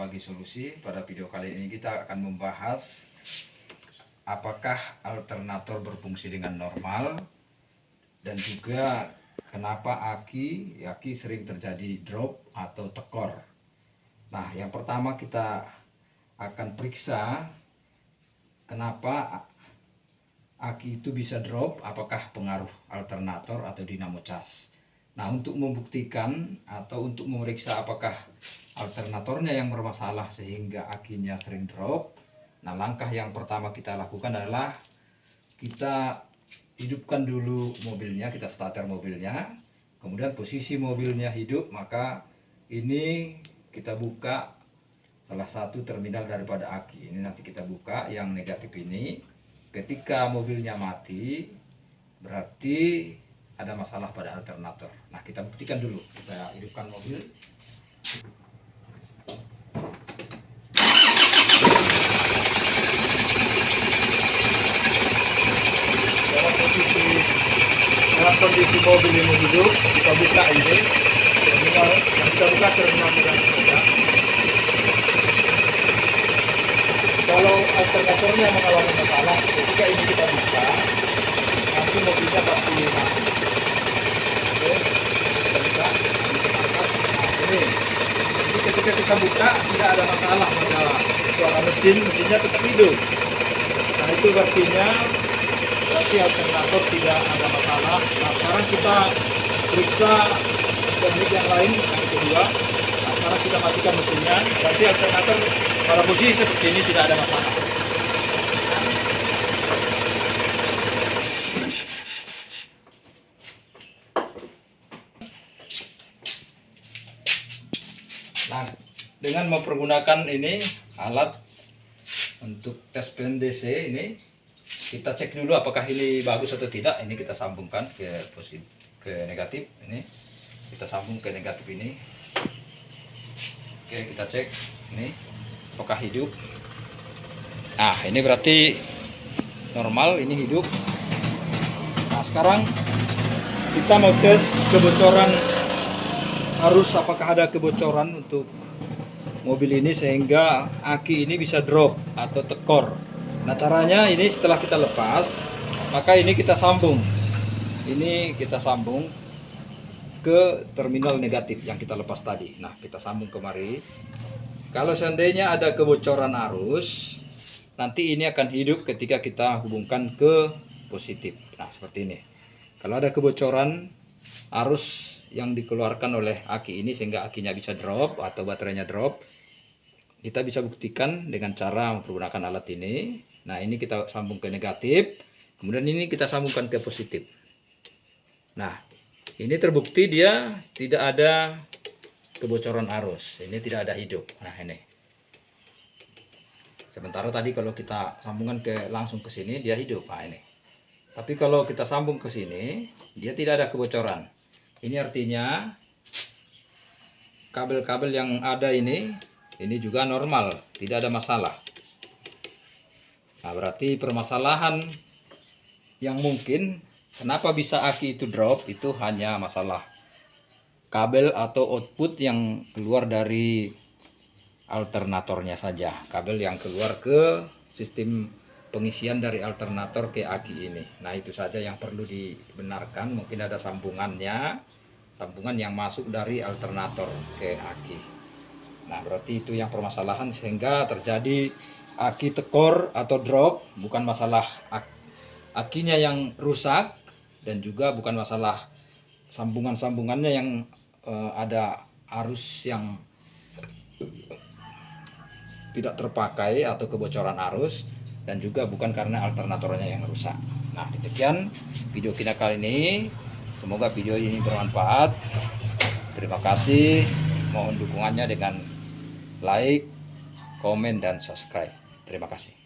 berbagi solusi. Pada video kali ini kita akan membahas apakah alternator berfungsi dengan normal dan juga kenapa aki sering terjadi drop atau tekor. Nah, yang pertama kita akan periksa kenapa aki itu bisa drop, apakah pengaruh alternator atau dinamo cas. Nah, untuk membuktikan atau untuk memeriksa apakah alternatornya yang bermasalah sehingga akinya sering drop, nah langkah yang pertama kita lakukan adalah kita hidupkan dulu mobilnya, kita starter mobilnya, kemudian posisi mobilnya hidup, maka ini kita buka salah satu terminal daripada aki. Ini nanti kita buka yang negatif ini. Ketika mobilnya mati, berarti ada masalah pada alternator. Nah, kita buktikan dulu. Kita hidupkan mobil. Dalam kondisi mobil ini hidup, kita buka ini terminal, kita buka terminal saja. Kalau alternatornya mengalami masalah, ketika ini kita buka, nanti mobilnya pasti mati. Oke, kita buka, ini. Jadi ketika kita buka tidak ada masalah pada suara mesinnya tetap hidup. Nah, itu berarti alternator tidak ada masalah. Nah, sekarang kita periksa teknik yang lain, yang kedua. Nah, sekarang kita matikan mesinnya, berarti alternator pada posisi seperti ini tidak ada masalah. Nah, dengan mempergunakan ini alat untuk tes PNDC ini, kita cek dulu apakah ini bagus atau tidak. Ini kita sambungkan ke positif, ke negatif. Ini kita sambung ke negatif ini. Oke, kita cek ini apakah hidup. Nah, ini berarti normal, ini hidup. Nah, sekarang kita mau tes kebocoran arus, apakah ada kebocoran untuk mobil ini sehingga aki ini bisa drop atau tekor. Nah, caranya ini setelah kita lepas, maka ini kita sambung. Ini kita sambung ke terminal negatif yang kita lepas tadi. Nah, kita sambung kemari. Kalau seandainya ada kebocoran arus, nanti ini akan hidup ketika kita hubungkan ke positif. Nah, seperti ini. Kalau ada kebocoran arus yang dikeluarkan oleh aki ini sehingga akinya bisa drop atau baterainya drop, kita bisa buktikan dengan cara menggunakan alat ini. Nah, ini kita sambung ke negatif, kemudian ini kita sambungkan ke positif. Nah, ini terbukti dia tidak ada kebocoran arus, ini tidak ada hidup. Nah, ini. Sementara tadi kalau kita sambungkan langsung ke sini, dia hidup. Nah, ini. Tapi kalau kita sambung ke sini, dia tidak ada kebocoran. Ini artinya kabel-kabel yang ada ini juga normal, tidak ada masalah. Nah, berarti permasalahan yang mungkin kenapa bisa aki itu drop itu hanya masalah kabel atau output yang keluar dari alternatornya saja. Kabel yang keluar ke sistem pengisian dari alternator ke aki ini. Nah, itu saja yang perlu dibenarkan. Mungkin ada sambungan yang masuk dari alternator ke aki. Nah, berarti itu yang permasalahan sehingga terjadi aki tekor atau drop, bukan masalah akinya yang rusak dan juga bukan masalah sambungannya yang ada arus yang tidak terpakai atau kebocoran arus, dan juga bukan karena alternatornya yang rusak. Nah, demikian video kita kali ini. Semoga video ini bermanfaat. Terima kasih. Mohon dukungannya dengan like, komen, dan subscribe. Terima kasih.